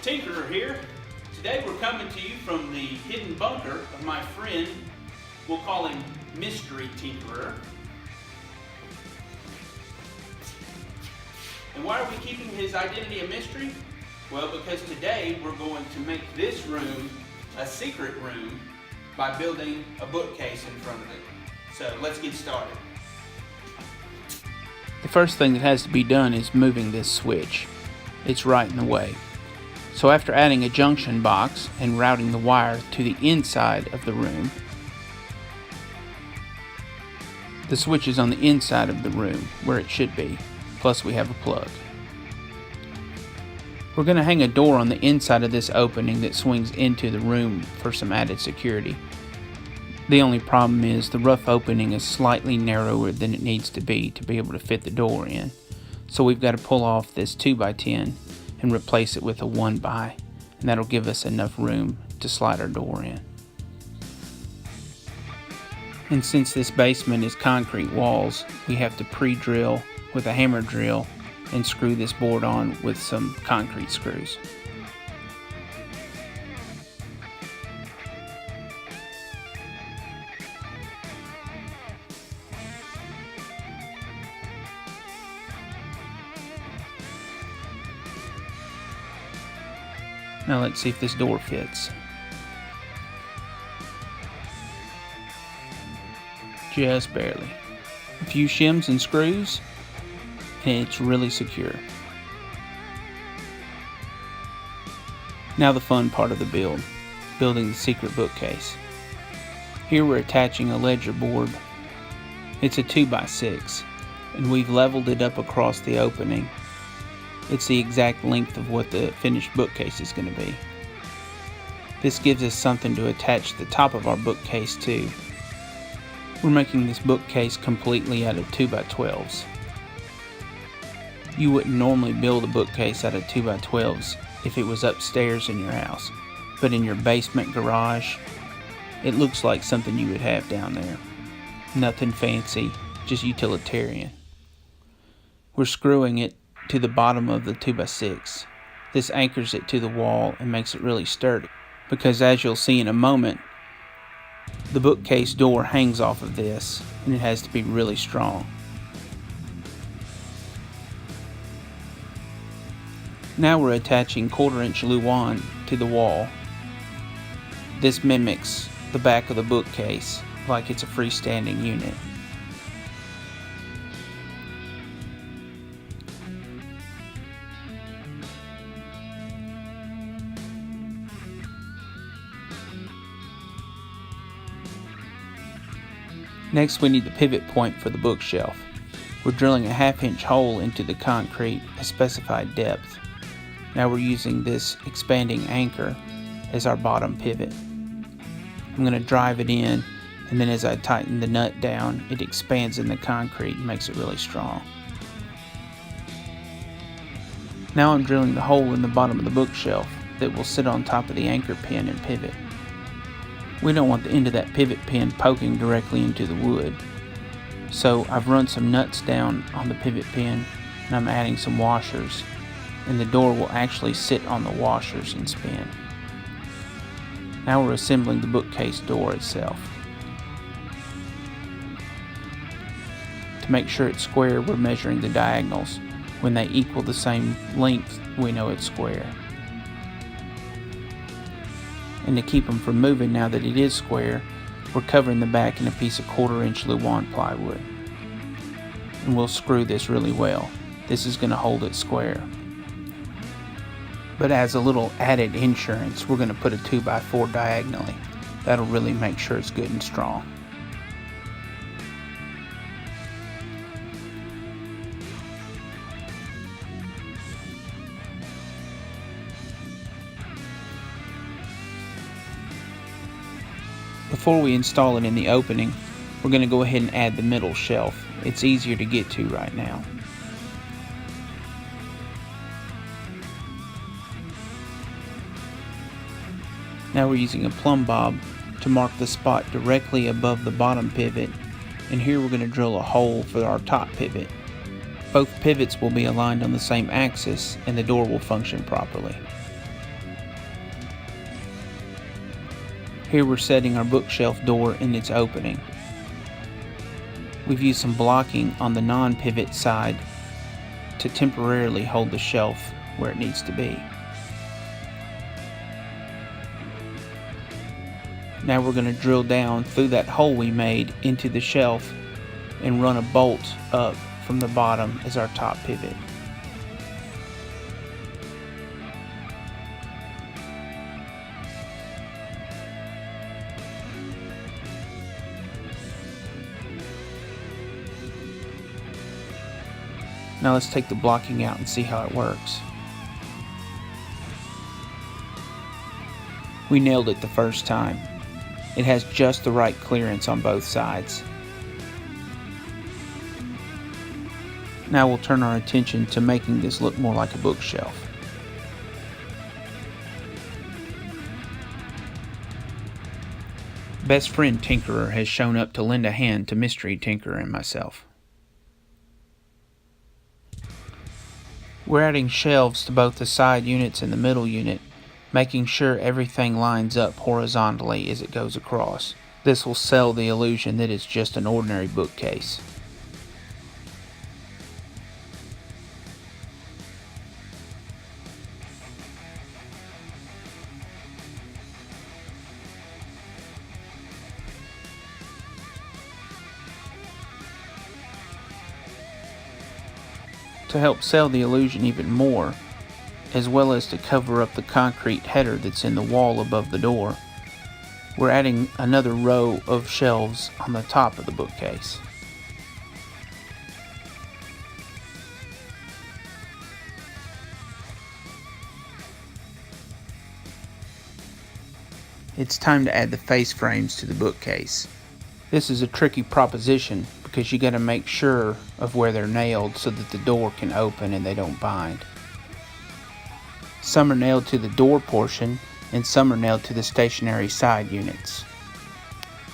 Tinkerer here. Today we're coming to you from the hidden bunker of my friend, we'll call him Mystery Tinkerer. And why are we keeping his identity a mystery? Well, because today we're going to make this room a secret room by building a bookcase in front of it. So let's get started. The first thing that has to be done is moving this switch. It's right in the way. So after adding a junction box and routing the wire to the inside of the room, the switch is on the inside of the room where it should be, plus we have a plug. We're going to hang a door on the inside of this opening that swings into the room for some added security. The only problem is the rough opening is slightly narrower than it needs to be able to fit the door in. So we've got to pull off this 2x10 and replace it with a 1x, and that'll give us enough room to slide our door in. And since this basement is concrete walls, we have to pre-drill with a hammer drill and screw this board on with some concrete screws. Now let's see if this door fits. Just barely. A few shims and screws, and it's really secure. Now the fun part of the build, building the secret bookcase. Here we're attaching a ledger board. It's a 2x6, and we've leveled it up across the opening. It's the exact length of what the finished bookcase is going to be. This gives us something to attach the top of our bookcase to. We're making this bookcase completely out of 2x12s. You wouldn't normally build a bookcase out of 2x12s if it was upstairs in your house, but in your basement garage, it looks like something you would have down there. Nothing fancy, just utilitarian. We're screwing it to the bottom of the 2x6. This anchors it to the wall and makes it really sturdy, because as you'll see in a moment, the bookcase door hangs off of this and it has to be really strong. Now we're attaching 1/4-inch luan to the wall. This mimics the back of the bookcase like it's a freestanding unit. Next we need the pivot point for the bookshelf. We're drilling a 1/2-inch hole into the concrete, a specified depth. Now we're using this expanding anchor as our bottom pivot. I'm going to drive it in, and then as I tighten the nut down, it expands in the concrete and makes it really strong. Now I'm drilling the hole in the bottom of the bookshelf that will sit on top of the anchor pin and pivot. We don't want the end of that pivot pin poking directly into the wood. So I've run some nuts down on the pivot pin and I'm adding some washers, and the door will actually sit on the washers and spin. Now we're assembling the bookcase door itself. To make sure it's square, we're measuring the diagonals. When they equal the same length, we know it's square. And to keep them from moving now that it is square, we're covering the back in a piece of 1/4-inch luan plywood. And we'll screw this really well. This is going to hold it square. But as a little added insurance, we're going to put a 2x4 diagonally. That'll really make sure it's good and strong. Before we install it in the opening, we're going to go ahead and add the middle shelf. It's easier to get to right now. Now we're using a plumb bob to mark the spot directly above the bottom pivot, and here we're going to drill a hole for our top pivot. Both pivots will be aligned on the same axis and the door will function properly. Here we're setting our bookshelf door in its opening. We've used some blocking on the non-pivot side to temporarily hold the shelf where it needs to be. Now we're going to drill down through that hole we made into the shelf and run a bolt up from the bottom as our top pivot. Now let's take the blocking out and see how it works. We nailed it the first time. It has just the right clearance on both sides. Now we'll turn our attention to making this look more like a bookshelf. Best friend Tinkerer has shown up to lend a hand to Mystery Tinkerer and myself. We're adding shelves to both the side units and the middle unit, making sure everything lines up horizontally as it goes across. This will sell the illusion that it's just an ordinary bookcase. To help sell the illusion even more, as well as to cover up the concrete header that's in the wall above the door, we're adding another row of shelves on the top of the bookcase. It's time to add the face frames to the bookcase. This is a tricky proposition because you got to make sure of where they're nailed so that the door can open and they don't bind. Some are nailed to the door portion and some are nailed to the stationary side units.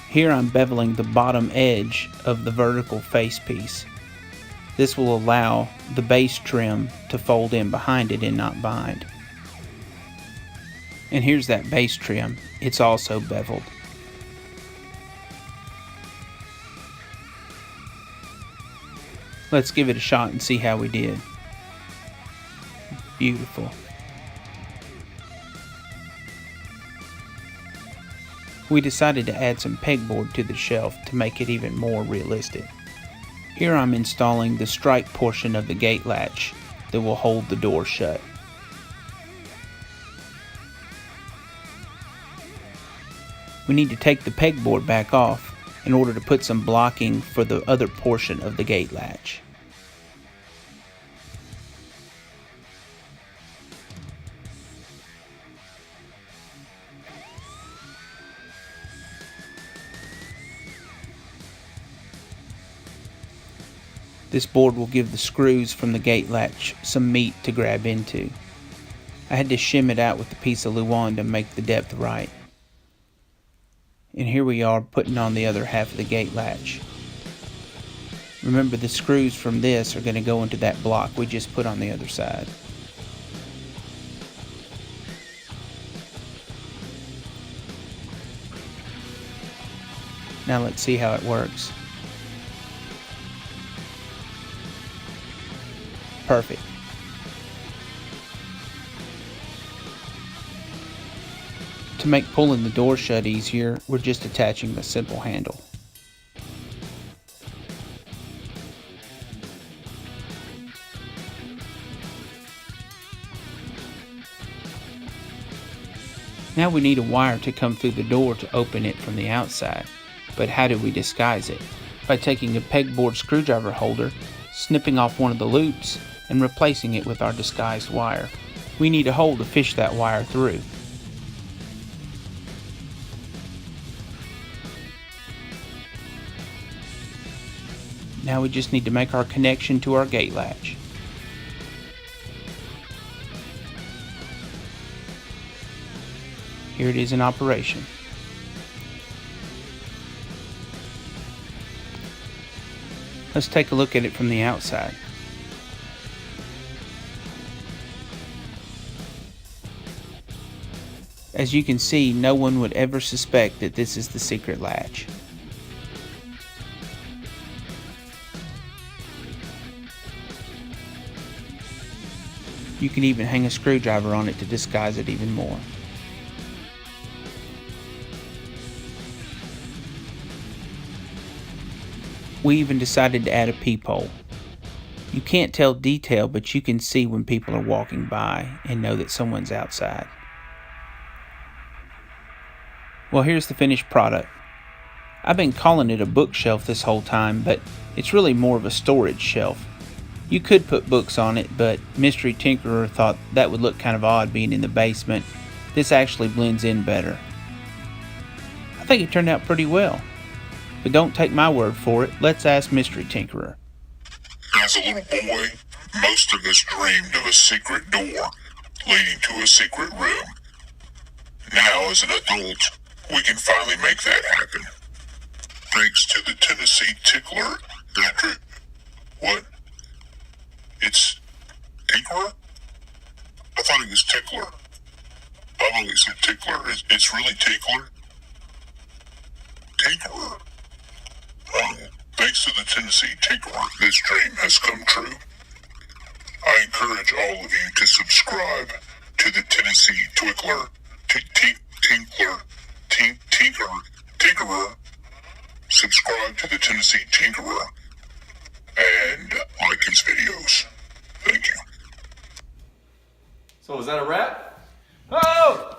Here I'm beveling the bottom edge of the vertical face piece. This will allow the base trim to fold in behind it and not bind. And here's that base trim. It's also beveled. Let's give it a shot and see how we did. Beautiful. We decided to add some pegboard to the shelf to make it even more realistic. Here I'm installing the strike portion of the gate latch that will hold the door shut. We need to take the pegboard back off in order to put some blocking for the other portion of the gate latch. This board will give the screws from the gate latch some meat to grab into. I had to shim it out with a piece of Luan to make the depth right. And here we are putting on the other half of the gate latch. Remember, the screws from this are going to go into that block we just put on the other side. Now let's see how it works. Perfect. To make pulling the door shut easier, we're just attaching the simple handle. Now we need a wire to come through the door to open it from the outside. But how do we disguise it? By taking a pegboard screwdriver holder, snipping off one of the loops, and replacing it with our disguised wire. We need a hole to fish that wire through. Now we just need to make our connection to our gate latch. Here it is in operation. Let's take a look at it from the outside. As you can see, no one would ever suspect that this is the secret latch. You can even hang a screwdriver on it to disguise it even more. We even decided to add a peephole. You can't tell detail, but you can see when people are walking by and know that someone's outside. Well, here's the finished product. I've been calling it a bookshelf this whole time, but it's really more of a storage shelf. You could put books on it, but Mystery Tinkerer thought that would look kind of odd being in the basement. This actually blends in better. I think it turned out pretty well. But don't take my word for it. Let's ask Mystery Tinkerer. As a little boy, most of us dreamed of a secret door leading to a secret room. Now, as an adult, we can finally make that happen. Thanks to the Tennessee Tickler. What? It's Tinkerer? I thought it was Tickler. I've always said Tickler. It's really Tickler? Tinkerer. Thanks to the Tennessee Tinkerer, this dream has come true. I encourage all of you to subscribe to the Tennessee Tinkerer. Subscribe to the Tennessee Tinkerer and like his videos. Thank you. So is that a wrap? Oh!